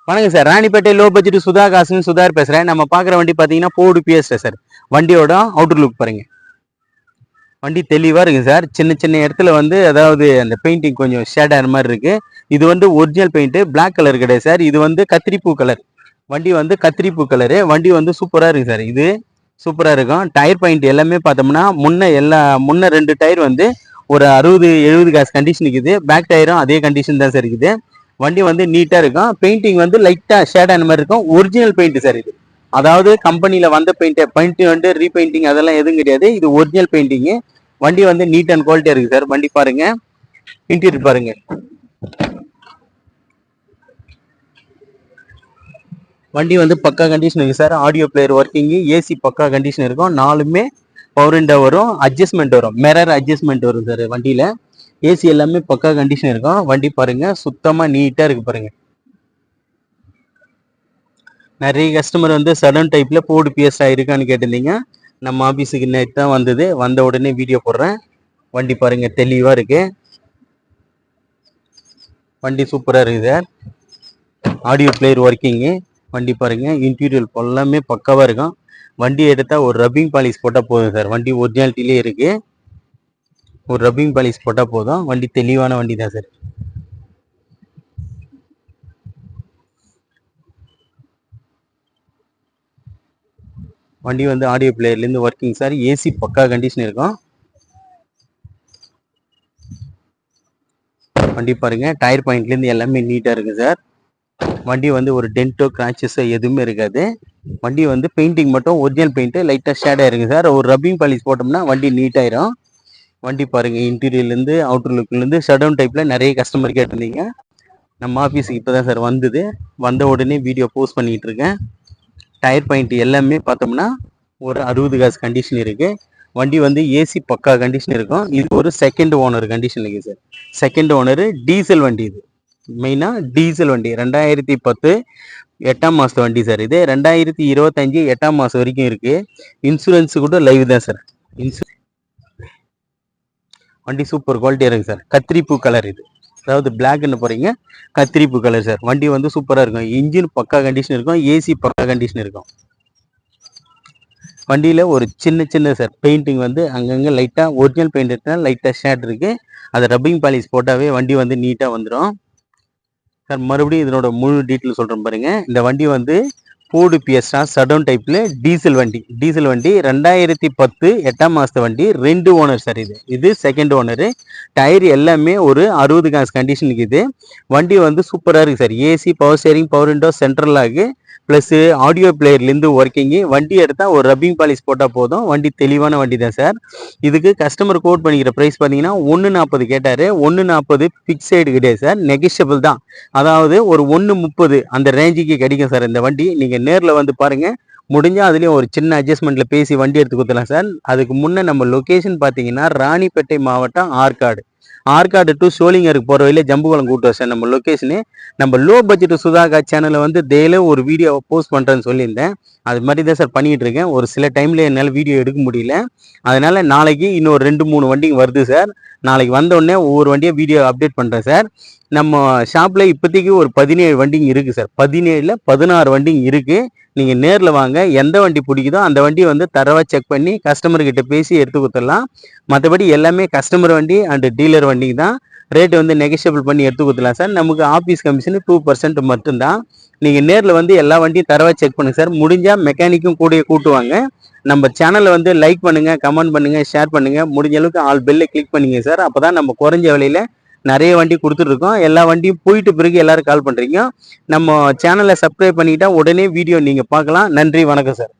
வணக்கம் sir. Ranipet low budget Sudha காசுன்னு சுதார் பேசுறேன். நம்ம பார்க்குற வண்டி பார்த்தீங்கன்னா போர்டு பிஎஸ் சார். வண்டியோட அவுட்டர் லுக் பாருங்க. வண்டி தெளிவாக இருக்கு சார். சின்ன சின்ன இடத்துல வந்து அதாவது அந்த பெயிண்டிங் கொஞ்சம் ஷேட் ஆகிற மாதிரி இருக்கு. இது வந்து ஒரிஜினல் பெயிண்ட், பிளாக் கலர் கிடையாது சார். இது வந்து கத்திரிப்பூ கலர். வண்டி வந்து கத்திரிப்பூ கலரு. வண்டி வந்து சூப்பராக இருக்கு சார். இது சூப்பராக இருக்கும். டயர் பாயிண்ட் எல்லாமே பார்த்தோம்னா முன்ன 2 டயர் வந்து ஒரு 60-70 காசு கண்டிஷன் இருக்குது. பேக் டயரும் அதே கண்டிஷன் தான் சார் இருக்குது. வண்டி வந்து நீட்டா இருக்கும். பெயிண்டிங் வந்து லைட்டா ஷேட் ஆன மாதிரி இருக்கும். ஒரிஜினல் பெயிண்ட் சார் இது. அதாவது கம்பெனில வந்த பெயிண்ட் வந்து ரீபெயிண்டிங் அதெல்லாம் எதுவும் கிடையாது. இது ஒரிஜினல் பெயிண்டிங். வண்டி வந்து நீட் அண்ட் குவாலிட்டியா இருக்கு சார். வண்டி பாருங்க, இன்டீரியர் பாருங்க. வண்டி வந்து பக்கா கண்டிஷன் இருக்கு sir. Audio player working, AC பக்கா கண்டிஷன் இருக்கும். 4மே பவர் விண்டோ வரும், அட்ஜஸ்ட்மெண்ட் வரும், மிரர் அட்ஜஸ்ட்மெண்ட் வரும் சார் வண்டியில. ஏசி எல்லாமே பக்கா கண்டிஷன் இருக்கும். வண்டி பாருங்க, சுத்தமா நீட்டா இருக்கு பாருங்க. நிறைய கஸ்டமர் வந்து சடன் டைப்ல போர்டு பிஎஸ் இருக்கான்னு கேட்டிருந்தீங்க. நம்ம ஆபீஸுக்கு நேற்று தான் வந்தது. வந்த உடனே வீடியோ போடுறேன். வண்டி பாருங்க, தெளிவா இருக்கு. வண்டி சூப்பரா இருக்குது சார். Audio player working. வண்டி பாருங்க, இன்டீரியர் எல்லாமே பக்காவா இருக்கும். வண்டி எடுத்தா ஒரு ரப்பிங் பாலிஷ் போட்டா போதும் சார். வண்டி ஒரிஜினாலிட்டிலே இருக்கு. ஒரு ரப்பிங் பாலிஷ் போட்டா போதும். வண்டி தெளிவான வண்டி தான் சார். வண்டி வந்து ஆடியோ பிளேயர்லேருந்து ஒர்க்கிங் சார். ஏசி பக்கா கண்டிஷன் இருக்கும். வண்டி பாருங்க, டயர் பாயிண்ட்லேருந்து எல்லாமே நீட்டாக இருக்கு சார். வண்டி வந்து ஒரு டென்ட்டோ கிராச்சஸோ எதுவுமே இருக்காது. வண்டி வந்து பெயிண்டிங் மட்டும் ஒரிஜினல் பெயிண்ட் லைட்டாக ஷேடாக இருக்கு சார். ஒரு ரப்பிங் பாலிஷ் போட்டோம்னா வண்டி நீட்டாயிரும். வண்டி பாருங்க, இன்டீரியர்லேருந்து அவுட்டர் லுக்லேருந்து ஷட்டவுன் டைப்பில் நிறைய கஸ்டமர் கேட்டிருந்தீங்க. நம்ம ஆஃபீஸுக்கு இப்போ தான் சார் வந்தது. வந்த உடனே வீடியோ போஸ்ட் பண்ணிக்கிட்டு இருக்கேன். டயர் பாயிண்ட் எல்லாமே பார்த்தோம்னா ஒரு 60 காசு கண்டிஷன் இருக்கு. வண்டி வந்து ஏசி பக்கா கண்டிஷன் இருக்கும். இது ஒரு செகண்ட் ஓனர் கண்டிஷன் இருக்கு சார். செகண்ட் ஓனர் டீசல் வண்டி. இது மெயினா டீசல் வண்டி. 2010 8ஆம் மாசத்து வண்டி சார். இது 2025 8ஆம் மாசம் வரைக்கும் இருக்கு. இன்சூரன்ஸ் கூட லைவ் தான் சார். வண்டி சூப்பர் குவாலிட்டியா இருக்கு சார். கத்திரிப்பூ கலர் இது. அதாவது பிளாக்னு போறீங்க, கத்திரிப்பூ கலர் சார். வண்டி வந்து சூப்பரா இருக்கும். இன்ஜின் பக்கா கண்டிஷன் இருக்கும். ஏசி பக்கா கண்டிஷன் இருக்கும். வண்டியில ஒரு சின்ன சார் பெயிண்டிங் வந்து அங்கங்க லைட்டா ஒரிஜினல் பெயிண்ட் எடுத்தா லைட்டா ஷேட் இருக்கு. அதை ரப்பிங் பாலிஷ் போட்டாவே வண்டி வந்து நீட்டா வந்துடும் சார். மறுபடியும் இதனோட முழு டீட்டெயில் சொல்றேன் பாருங்க. இந்த வண்டி வந்து போர்டு பிஎஸ்டா சடவுன் டைப்ல டீசல் வண்டி. 2010 8ஆம் மாசத்து வண்டி. 2 ஓனர் சார். இது செகண்ட் ஓனரு. டயர் எல்லாமே ஒரு 60 காசு கண்டிஷன் இருக்குது. வண்டி வந்து சூப்பரா இருக்கு sir. AC, power steering, power window, central lock plus audio பிளேயர்லேருந்து ஒர்க்கிங்கு. வண்டி எடுத்தால் ஒரு ரப்பிங் பாலிஷ் போட்டால் போதும். வண்டி தெளிவான வண்டி தான் சார். இதுக்கு கஸ்டமர் கோட் பண்ணிக்கிற ப்ரைஸ் பார்த்தீங்கன்னா 140 கேட்டார். 140 ஃபிக்ஸைடு கிடையாது சார், நெகிஷியபிள் தான். அதாவது ஒரு 130 அந்த ரேஞ்சுக்கு கிடைக்கும் சார் இந்த வண்டி. நீங்கள் நேரில் வந்து பாருங்கள். முடிஞ்சால் அதுலேயும் ஒரு சின்ன அட்ஜஸ்ட்மெண்ட்டில் பேசி வண்டி எடுத்து கொடுத்துலாம் சார். அதுக்கு முன்னே நம்ம லொக்கேஷன் பார்த்தீங்கன்னா ராணிப்பேட்டை மாவட்டம் ஆற்காடு டு சோளிங்கருக்கு போகிற வழியில் ஜம்புகுளம் கூட்டு சார் நம்ம லொக்கேஷனு. நம்ம லோ பட்ஜெட் சுதாகா சேனலில் வந்து டெய்லியும் ஒரு வீடியோ போஸ்ட் பண்ணுறேன்னு சொல்லியிருந்தேன். அது மாதிரி தான் சார் பண்ணிகிட்டு இருக்கேன். ஒரு சில டைமில் என்னால் வீடியோ எடுக்க முடியல. அதனால் நாளைக்கு இன்னொரு 2-3 வண்டிங்க வருது சார். நாளைக்கு வந்தோடனே ஒவ்வொரு வண்டியாக வீடியோ அப்டேட் பண்ணுறேன் சார். நம்ம ஷாப்பில் இப்போதைக்கு ஒரு 17 வண்டிங்க இருக்குது சார். 17ல் 16 வண்டிங்க இருக்குது. நீங்கள் நேரில் வாங்க. எந்த வண்டி பிடிக்குதோ அந்த வண்டியை வந்து தரவாக செக் பண்ணி கஸ்டமர்கிட்ட பேசி எடுத்து கொடுத்துடலாம். மற்றபடி எல்லாமே கஸ்டமர் வண்டி அண்டு டீலர் வண்டிக்கு தான். ரேட்டு வந்து நெகோஷியபிள் பண்ணி எடுத்து கொடுத்துலாம் சார். நமக்கு ஆஃபீஸ் கமிஷன் 2% மட்டும்தான். நீங்கள் நேரில் வந்து எல்லா வண்டியும் தரவாக செக் பண்ணுங்க சார். முடிஞ்சால் மெக்கானிக்கும் கூட கூட்டுவாங்க. நம்ம சேனலை வந்து லைக் பண்ணுங்கள், கமெண்ட் பண்ணுங்கள், ஷேர் பண்ணுங்கள். முடிஞ்ச அளவுக்கு ஆல் பெல்லை கிளிக் பண்ணிங்க சார். அப்போ தான் நம்ம குறைஞ்ச விலையில் நிறைய வண்டி கொடுத்துட்ருக்கோம். எல்லா வண்டியும் போயிட்டு பிறகு எல்லாரும் கால் பண்ணுறீங்க. நம்ம சேனலை சப்ஸ்கிரைப் பண்ணிக்கிட்டால் உடனே வீடியோ நீங்கள் பார்க்கலாம். நன்றி, வணக்கம் சார்.